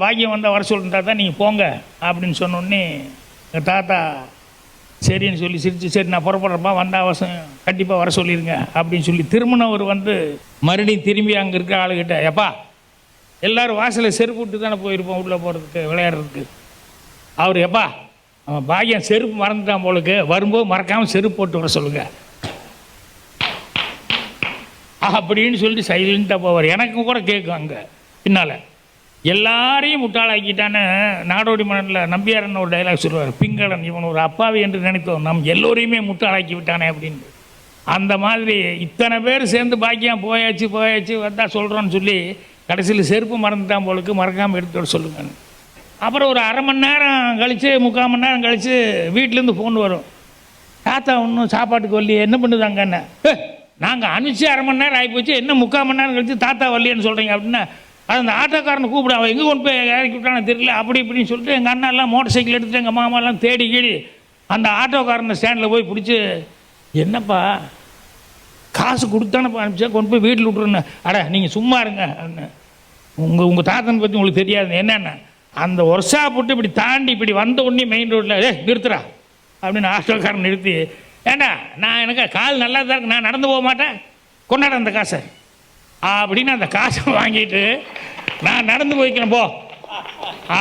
பாக்கியம் வந்தால் வர சொல்லிட்டா தான் நீங்கள் போங்க அப்படின்னு சொன்னோடனே எங்கள் தாத்தா சரின்னு சொல்லி சிரித்து, சரி நான் புறப்படுறப்பா, வந்தால் அவசியம் கண்டிப்பாக வர சொல்லிடுங்க அப்படின்னு சொல்லி திரும்பினவர் மறுபடியும் திரும்பி அங்கே இருக்கிற ஆளுகிட்ட, எப்பா எல்லோரும் வாசலில் செருப்பு விட்டு தானே போயிருப்போம் உள்ளே போகிறதுக்கு விளையாடுறதுக்கு. அவர், எப்பா அவன் பாக்கியம் செருப்பு மறந்துட்டான் போலுக்கு, வரும்போது மறக்காமல் செருப்பு போட்டு வர சொல்லுங்கள் அப்படின்னு சொல்லிட்டு சைலண்ட்டாக போவார். எனக்கும் கூட கேட்கும் அங்கே பின்னால். எல்லாரையும் முட்டாளாக்கிட்டான்னு நாடோடி மன்னனில் நம்பியாரன் ஒரு டைலாக் சொல்லுவார், பிங்களன் இவன் ஒரு அப்பாவி என்று நினைத்தோம், நம் எல்லோரையுமே முட்டாளாக்கி விட்டானே அப்படின்னு. அந்த மாதிரி இத்தனை பேர் சேர்ந்து பாக்கியம் போயாச்சு வந்தால் சொல்கிறோன்னு சொல்லி கடைசியில் செருப்பு மறந்துட்டான் போலுக்கு, மறக்காமல் எடுத்து வர சொல்லுங்கன்னு. அப்புறம் ஒரு அரை மணி நேரம் கழித்து 3/4 மணி நேரம் கழித்து வீட்டிலேருந்து ஃபோன் வரும், தாத்தா ஒன்றும் சாப்பாட்டுக்கு வரலையே, என்ன பண்ணுதாங்கன்னு. நாங்கள் அனுப்பிச்சு அரை மணி நேரம் ஆகிப்போச்சு, என்ன 3/4 மணி நேரம் கழித்து தாத்தா வரலையேன்னு சொல்கிறீங்க அப்படின்னா, அது அந்த ஆட்டோக்காரனை கூப்பிட, அவன் எங்கே கொண்டு போய் இறக்கி விட்டானு தெரியல அப்படி இப்படின்னு சொல்லிட்டு எங்கள் அண்ணாலாம் மோட்டர் சைக்கிள் எடுத்துகிட்டு எங்கள் மாமாலாம் தேடி அந்த ஆட்டோக்காரனை ஸ்டாண்டில் போய் பிடிச்சி, என்னப்பா காசு கொடுத்தானப்பா அனுப்பிச்சா, கொண்டு போய் வீட்டில் விட்டுருன்னு. அட நீங்கள் சும்மா இருங்க, உங்கள் தாத்தனை பற்றி உங்களுக்கு தெரியாது என்னென்ன, அந்த ஒர்ஷா போட்டு இப்படி தாண்டி இப்படி வந்த உடனே மெயின் ரோட்டில் நிறுத்துறா அப்படின்னு ஆட்டோக்காரன் நிறுத்தி, ஏண்டா நான் எனக்கு கால் நல்லா தான் இருக்கு, நான் நடந்து போக மாட்டேன், கொண்டாட அந்த காசை அப்படின்னு அந்த காசை வாங்கிட்டு நான் நடந்து போய்க்கிறேன் போ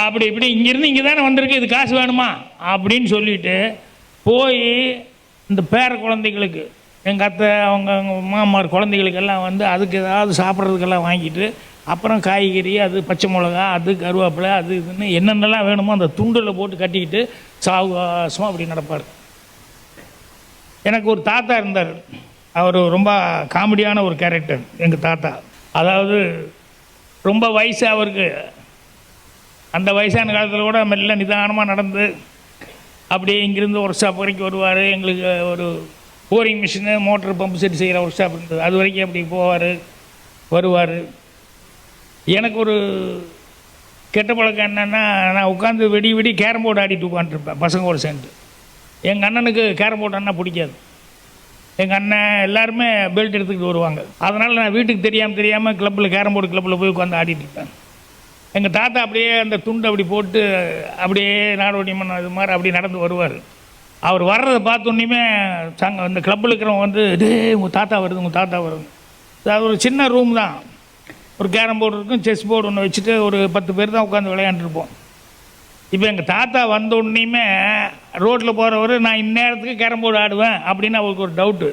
அப்படி இப்படி, இங்கேருந்து இங்கே தானே வந்திருக்கு, இது காசு வேணுமா அப்படின்னு சொல்லிட்டு போய் இந்த பேர குழந்தைகளுக்கு, எங்கள் அத்தை அவங்க மாமார் குழந்தைகளுக்கெல்லாம் அதுக்கு ஏதாவது சாப்பிட்றதுக்கெல்லாம் வாங்கிட்டு, அப்புறம் காய்கறி, அது பச்சை மிளகா, அது கருவேப்பிலை, அது இதுன்னு என்னென்னலாம் வேணுமோ அந்த துண்டில் போட்டு கட்டிக்கிட்டு சாவகாசமாக அப்படி நடப்பார். எனக்கு ஒரு தாத்தா இருந்தார், அவர் ரொம்ப காமெடியான ஒரு கேரக்டர் எங்கள் தாத்தா. அதாவது ரொம்ப வயசு அவருக்கு, அந்த வயசான காலத்தில் கூட மெல்ல நிதானமாக நடந்து அப்படியே இங்கேருந்து ஒர்க் ஷாப் வரைக்கும் வருவார். எங்களுக்கு ஒரு boring machine, motor pump set செய்கிற ஒர்க் ஷாப் இருந்தது, அது வரைக்கும் அப்படி போவார் வருவார். எனக்கு ஒரு கெட்ட பழக்கம் என்னென்னா, நான் உட்காந்து விடி கேரம் போர்டு ஆடிட்டு உட்காந்துருப்பேன் பசங்களோட சேர்ந்து. எங்கள் அண்ணனுக்கு கேரம் போர்டு அண்ணா பிடிக்காது, எங்கள் அண்ணன் எல்லாருமே பெல்ட் எடுத்துக்கிட்டு வருவாங்க. அதனால் நான் வீட்டுக்கு தெரியாமல் கிளப்பில் கேரம் போர்டு கிளப்பில் போய் உட்காந்து ஆடிட்டு இருப்பேன். எங்கள் தாத்தா அப்படியே அந்த துண்டை அப்படி போட்டு அப்படியே நாடோடி மன்னன் இது மாதிரி அப்படி நடந்து வருவார். அவர் வர்றதை பார்த்தோன்னே அந்த கிளப்பில் இருக்கிறவங்க டே உங்கள் தாத்தா வருது. அது ஒரு சின்ன ரூம் தான், ஒரு கேரம் போர்டு இருக்கும், செஸ் போர்டு ஒன்று வச்சுட்டு ஒரு 10 பேர் தான் உட்காந்து விளையாண்டுருப்போம். இப்போ எங்கள் தாத்தா வந்த உடனேயுமே ரோட்டில் போகிறவர், நான் இந்நேரத்துக்கு கேரம் போர்டு ஆடுவேன் அப்படின்னு அவருக்கு ஒரு டவுட்டு.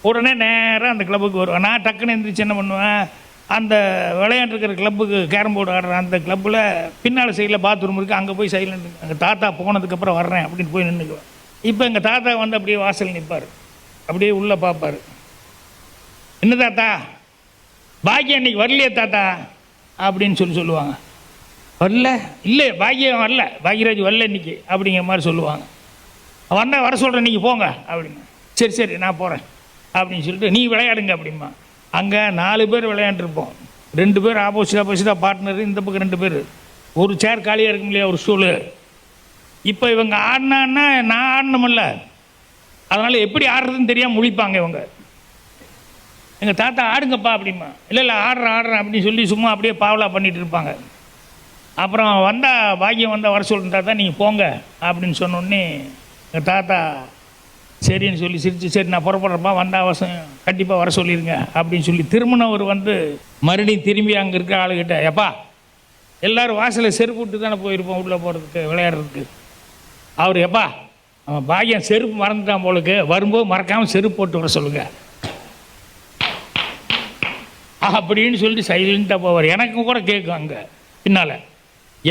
உடனே நேராக அந்த கிளப்புக்கு வருவேன். நான் டக்குன்னு எழுந்திரிச்சு என்ன பண்ணுவேன், அந்த விளையாண்டுருக்கிற கிளப்புக்கு கேரம் போர்டு ஆடுறேன் அந்த கிளப்பில் பின்னால் சைடில் பாத்ரூம் இருக்குது, அங்கே போய் சைலண்ட் எங்கள் தாத்தா போனதுக்கப்புறம் வர்றேன் அப்படின்னு போய் நின்றுக்குவேன். இப்போ எங்கள் தாத்தா அப்படியே வாசல் நிற்பார், அப்படியே உள்ளே பார்ப்பார். என்ன தாத்தா பாக்கியம் அன்றைக்கி வரலையே தாத்தா அப்படின்னு சொல்லுவாங்க. வரல, இல்லை பாக்கியம் வரல, பாக்கியராஜ் வரல இன்றைக்கி அப்படிங்கிற மாதிரி சொல்லுவாங்க. வந்தால் வர சொல்கிறேன் நீங்கள் போங்க அப்படின்னு. சரி நான் போகிறேன் அப்படின்னு சொல்லிட்டு நீ விளையாடுங்க அப்படிமா. அங்கே 4 பேர் விளையாண்டுருப்போம், 2 பேர் ஆப்போசிட்டாக பார்ட்னர், இந்த பக்கம் 2 பேர், ஒரு சேர் காலியாக இருக்கும் இல்லையா, ஒரு ஸ்டூலு. இப்போ இவங்க ஆடினான்னா நான் ஆடணுமில்ல, அதனால் எப்படி ஆடுறதுன்னு தெரியாமல் முழிப்பாங்க இவங்க. எங்கள் தாத்தா ஆடுங்கப்பா அப்படிமா. இல்லை ஆடுறேன் அப்படின்னு சொல்லி சும்மா அப்படியே பாவலா பண்ணிகிட்டு இருப்பாங்க. அப்புறம் பாக்கியம் வந்தால் வர சொல்லிட்டா தான் நீங்கள் போங்க அப்படின்னு சொன்னோடனே எங்கள் தாத்தா சரின்னு சொல்லி சிரித்து, சரி நான் புறப்படுறப்பா, வந்தால் அவசியம் கண்டிப்பாக வர சொல்லிடுங்க அப்படின்னு சொல்லி திரும்பினவர் மறுபடியும் திரும்பி அங்கே இருக்கிற ஆளுகிட்ட, எப்பா எல்லோரும் வாசலில் செருப்பு விட்டு தானே போயிருப்போம் உள்ளே போகிறதுக்கு விளையாடுறதுக்கு. அவர், எப்பா அவன் பாக்கியம் செருப்பு மறந்துட்டான் போலுக்கு, வரும்போது மறக்காமல் செருப்பு போட்டு வர சொல்லுங்கள் அப்படின்னு சொல்லிட்டு சைலண்ட்டாக போவார். எனக்கும் கூட கேட்கும் அங்கே பின்னால்.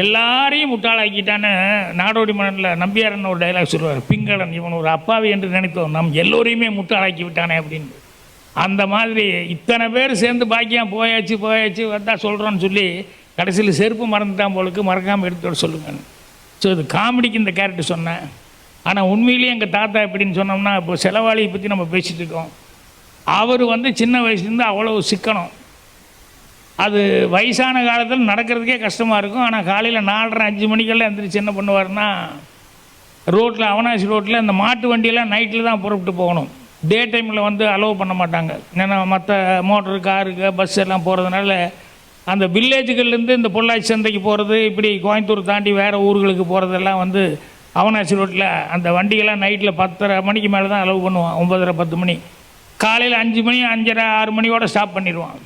எல்லாரையும் முட்டாளாக்கிட்டான்னு நாடோடி மன்னனில் நம்பியாரன் ஒரு டைலாக் சொல்லுவார், பிங்களன் இவன் ஒரு அப்பாவி என்று நினைத்தோம், நம் எல்லோரையுமே முட்டாளாக்கி விட்டானே அப்படின்னு. அந்த மாதிரி இத்தனை பேர் சேர்ந்து பாக்கியம் போயாச்சு வந்தால் சொல்கிறோன்னு சொல்லி கடைசியில் செருப்பு மறந்துட்டான் போலுக்கு, மறக்காமல் எடுத்து வர சொல்லுங்கன்னு. ஸோ இது காமெடிக்கு இந்த கேரக்டர் சொன்னேன். ஆனால் உண்மையிலேயே எங்கள் தாத்தா எப்படின்னு சொன்னோம்னா, இப்போ செலவாளியை பற்றி நம்ம பேசிகிட்டு இருக்கோம். அவர் சின்ன வயசுலேருந்து அவ்வளோ சிக்கனம். அது வயசான காலத்தில் நடக்கிறதுக்கே கஷ்டமாக இருக்கும். ஆனால் காலையில் 4:30-5 மணிக்கெல்லாம் எந்திரிச்சு என்ன பண்ணுவார்னா, ரோட்டில் அவனாசி ரோட்டில் இந்த மாட்டு வண்டியெல்லாம் நைட்டில் தான் புறப்பட்டு போகணும். டே டைமில் அலோவ் பண்ண மாட்டாங்க. ஏன்னா மற்ற மோட்டரு, காருக்கு, பஸ் எல்லாம் போகிறதுனால அந்த வில்லேஜுகள்லேருந்து இந்த பொள்ளாச்சி சந்தைக்கு போகிறது, இப்படி கோயம்புத்தூர் தாண்டி வேறு ஊர்களுக்கு போகிறதெல்லாம் வந்து அவனாசி ரோட்டில் அந்த வண்டியெல்லாம் நைட்டில் 10:30 மணிக்கு மேலே தான் அலோவ் பண்ணுவான். 9:30 10 மணி. காலையில் 5 மணி 5:30 6 மணியோடு ஸ்டாப் பண்ணிடுவான்.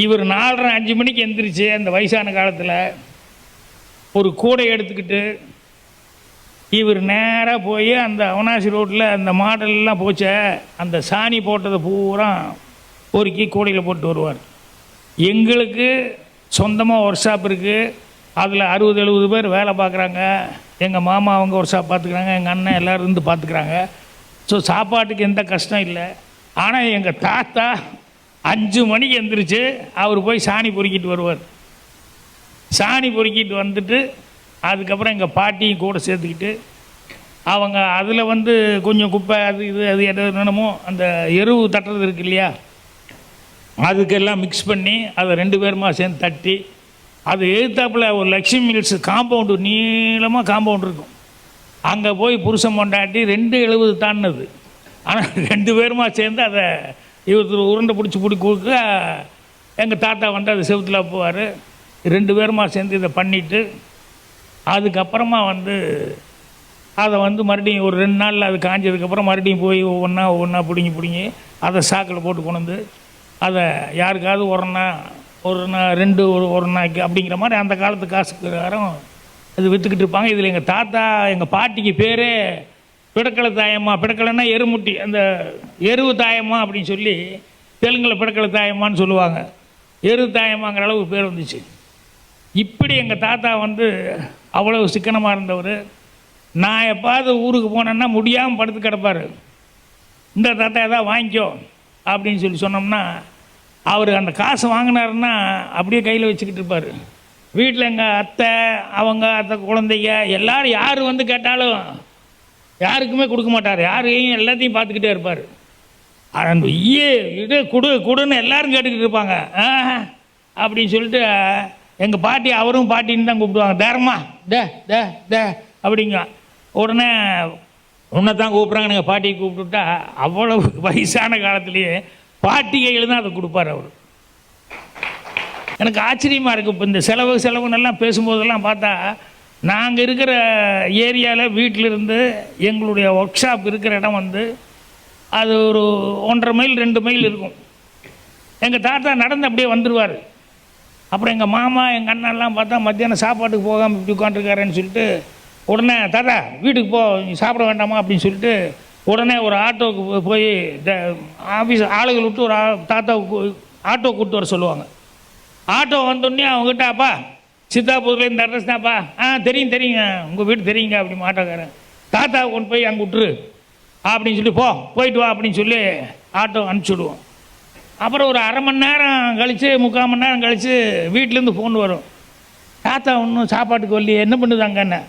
இவர் 4:30 5 மணிக்கு எந்திரிச்சு அந்த வயசான காலத்தில் ஒரு கூடை எடுத்துக்கிட்டு இவர் நேராக போய் அந்த அவனாசி ரோட்டில் அந்த மாடல்லாம் போச்ச அந்த சாணி போட்டதை பூரா பொறுக்கி கூடையில் போட்டு வருவார். எங்களுக்கு சொந்தமாக ஒர்க் ஷாப் இருக்குது. அதில் 60-70 பேர் வேலை பார்க்குறாங்க. எங்கள் மாமா அவங்க ஒர்க் ஷாப் பார்த்துக்குறாங்க, எங்கள் அண்ணன் எல்லோரும் இருந்து பார்த்துக்குறாங்க. ஸோ சாப்பாட்டுக்கு எந்த கஷ்டம் இல்லை. ஆனால் எங்கள் தாத்தா 5 மணிக்கு எந்திரிச்சு அவர் போய் சாணி பொறுக்கிட்டு வருவார். சாணி பொறுக்கிட்டு வந்துட்டு அதுக்கப்புறம் எங்கள் பாட்டியும் கூட சேர்த்துக்கிட்டு அவங்க அதில் வந்து கொஞ்சம் குப்பை அது இது அது என்னமோ அந்த எருவு தட்டுறது இருக்கு இல்லையா, அதுக்கெல்லாம் மிக்ஸ் பண்ணி அதை 2 பேருமா சேர்ந்து தட்டி அது எழுத்தாப்பில் ஒரு லக்ஷ்மி மில்ஸ் காம்பவுண்டு நீளமாக காம்பவுண்ட் இருக்கும். அங்கே போய் புருஷன் பொண்டாட்டி 2:70 தாண்டினது. ஆனால் 2 பேருமா சேர்ந்து அதை இவர் உருண்டை பிடிச்சி கொடுக்க எங்கள் தாத்தா வந்து அது செவுத்தில் போவார். 2 பேருமா சேர்ந்து இதை பண்ணிவிட்டு அதுக்கப்புறமா வந்து அதை வந்து மறுபடியும் ஒரு 2 நாளில் அது காஞ்சதுக்கப்புறம் மறுபடியும் போய் ஒவ்வொன்றா பிடுங்கி அதை சாக்கில் போட்டு கொண்டு வந்து அதை யாருக்காவது ஒரு நாள் 2 ஒரு நாளைக்கு அப்படிங்கிற மாதிரி அந்த காலத்து காசுக்காரம் அது விற்றுக்கிட்டு இருப்பாங்க. இதில் எங்கள் தாத்தா எங்கள் பாட்டிக்கு பேரே பிடக்கலை தாயம்மா. பிடக்கலைன்னா எருமுட்டி, அந்த எருவு தாயம்மா அப்படின்னு சொல்லி தெலுங்கில் பிடக்கலை தாயம்மான்னு சொல்லுவாங்க. எரு தாயம்மாங்கிற அளவுக்கு பேர் வந்துச்சு. இப்படி எங்கள் தாத்தா வந்து அவ்வளவு சிக்கனமாக இருந்தவர். நான் எப்பாவது ஊருக்கு போனேன்னா முடியாமல் படுத்து கிடப்பார். இந்த தாத்தா எதாவது வாங்கிக்கோ அப்படின்னு சொல்லி சொன்னோம்னா அவர் அந்த காசு வாங்கினாருன்னா அப்படியே கையில் வச்சுக்கிட்டு இருப்பார். வீட்டில் எங்கள் அத்தை குழந்தைங்க எல்லோரும் யார் வந்து கேட்டாலும் யாருக்குமே கொடுக்க மாட்டார். யாரையும் எல்லாத்தையும் பார்த்துக்கிட்டே இருப்பார். அந்த இது கொடுன்னு எல்லோரும் கேட்டுக்கிட்டு இருப்பாங்க. அப்படின்னு சொல்லிட்டு எங்கள் பாட்டி அவரும் பாட்டின்னு தான் கூப்பிடுவாங்க. தேரம்மா தே அப்படிங்க. உடனே உன்னை தான் கூப்பிட்றாங்க. நீங்கள் பாட்டியை கூப்பிட்டுட்டா அவ்வளவு வயசான காலத்துலேயே பாட்டி கையில் தான் அதை கொடுப்பார் அவர். எனக்கு ஆச்சரியமாக இருக்குது. இப்போ இந்த செலவுன்னெல்லாம் பேசும்போதெல்லாம் பார்த்தா நாங்கள் இருக்கிற ஏரியாவில் வீட்டிலிருந்து எங்களுடைய ஒர்க் ஷாப் இருக்கிற இடம் வந்து அது ஒரு 1.5 மைல் 2 மைல் இருக்கும். எங்கள் தாத்தா நடந்து அப்படியே வந்துடுவார். அப்புறம் எங்கள் மாமா எங்கள் அண்ணெல்லாம் பார்த்தா மத்தியானம் சாப்பாட்டுக்கு போகாமல் இப்படி உட்காந்துருக்காருன்னு சொல்லிட்டு உடனே தாத்தா வீட்டுக்கு போ, நீ சாப்பிட வேண்டாமா அப்படின்னு சொல்லிட்டு உடனே ஒரு ஆட்டோவுக்கு போய் ஆஃபீஸ் ஆளுகள் விட்டு ஒரு தாத்தாவுக்கு ஆட்டோ கூப்பிட்டு வர சொல்லுவாங்க. ஆட்டோ வந்தோடனே அவங்ககிட்ட அப்பா சித்தாபுரத்தில் இந்த அட்ரஸ் தான்ப்பா, தெரியுங்க உங்கள் வீடு தெரியுங்க அப்படி ஆட்டோக்காரன். தாத்தாவை கொண்டு போய் அங்கே விட்டுரு அப்படின்னு சொல்லி போயிட்டு வா அப்படின்னு சொல்லி ஆட்டோ அனுப்பிச்சி விடுவோம். அப்புறம் ஒரு 1/2 மணி நேரம் கழித்து 3/4 மணி நேரம் கழித்து வீட்டிலேருந்து ஃபோன் வரும். தாத்தா ஒன்றும் சாப்பாட்டுக்கு வரலையே, என்ன பண்ணுதாங்கன்னு.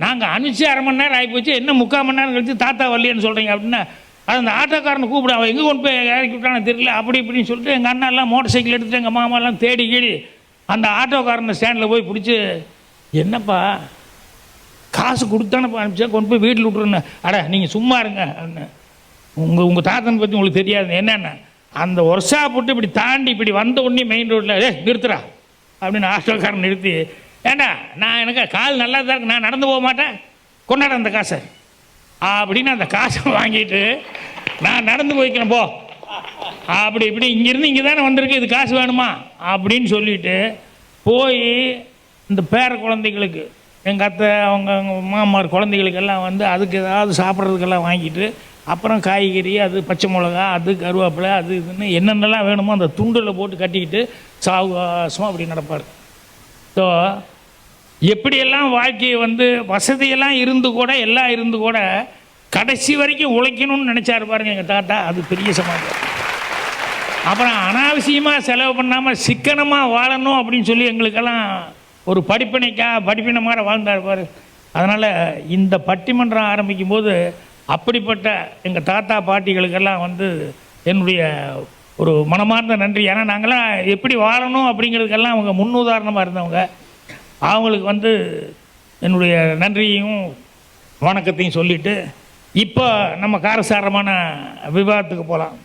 நாங்கள் அனுப்பிச்சு 1/2 மணி நேரம் ஆகிப்போச்சு, என்ன 3/4 மணி நேரம் கழித்து தாத்தா வரலையேன்னு சொல்கிறீங்க அப்படின்னா அது அந்த ஆட்டோக்காரனை கூப்பிடு, அவன் எங்கே கொண்டு போய் இறக்கி விட்டானு தெரியல அப்படி இப்படின்னு சொல்லிட்டு எங்கள் அண்ணாலாம் மோட்டர் சைக்கிள் எடுத்துகிட்டு எங்கள் மாமாலாம் தேடி அந்த ஆட்டோக்காரனை ஸ்டாண்டில் போய் பிடிச்சி என்னப்பா காசு கொடுத்தானப்பா அனுப்பிச்சா கொண்டு போய் வீட்டில் விட்டுருன்னு. நீங்கள் சும்மா இருங்க உங்கள் தாத்தனை பற்றி உங்களுக்கு தெரியாது. என்னென்ன அந்த ஒர்க் ஷாப் விட்டு இப்படி தாண்டி இப்படி வந்த உடனே மெயின் ரோட்டில் நிறுத்துறா அப்படின்னு ஆட்டோக்காரன் நிறுத்தி, ஏண்டா நான் எனக்கு கால் நல்லா தான் இருக்கு, நான் நடந்து போக மாட்டேன், கொண்டாட அந்த காசை அப்படின்னு அந்த காசை வாங்கிட்டு நான் நடந்து போய்க்கிறேன் போ அப்படி இப்படி இங்கேருந்து இங்கே தானே வந்திருக்கு, இது காசு வேணுமா அப்படின்னு சொல்லிட்டு போய் இந்த பேர குழந்தைகளுக்கு எங்கள் அத்தை அவங்க மாமார் குழந்தைகளுக்கெல்லாம் வந்து அதுக்கு ஏதாவது சாப்பிட்றதுக்கெல்லாம் வாங்கிட்டு அப்புறம் காய்கறி அது பச்சை மிளகா அது கருவேப்பிலை அது இதுன்னு என்னென்னலாம் வேணுமோ அந்த துண்டில் போட்டு கட்டிக்கிட்டு சாவகாசமாக அப்படி நடப்பார். ஸோ எப்படியெல்லாம் வாழ்க்கையை வந்து வசதியெல்லாம் இருந்து கூட எல்லாம் இருந்து கூட கடைசி வரைக்கும் உழைக்கணும்னு நினச்சாரு பாருங்க எங்கள் தாத்தா. அது பெரிய சமாச்சாரம். அப்புறம் அனாவசியமாக செலவு பண்ணாமல் சிக்கனமாக வாழணும் அப்படின்னு சொல்லி எங்களுக்கெல்லாம் ஒரு படிப்பினை மாதிரி வாழ்ந்தார் பாரு. அதனால் இந்த பட்டிமன்றம் ஆரம்பிக்கும் போது அப்படிப்பட்ட எங்கள் தாத்தா பாட்டிகளுக்கெல்லாம் வந்து என்னுடைய ஒரு மனமார்ந்த நன்றி. ஏன்னா நாங்களாம் எப்படி வாழணும் அப்படிங்கிறதுக்கெல்லாம் அவங்க முன்னுதாரணமாக இருந்தவங்க. அவங்களுக்கு வந்து என்னுடைய நன்றியையும் வணக்கத்தையும் சொல்லிவிட்டு இப்போ நம்ம காரசாரமான விவாதத்துக்கு போகலாம்.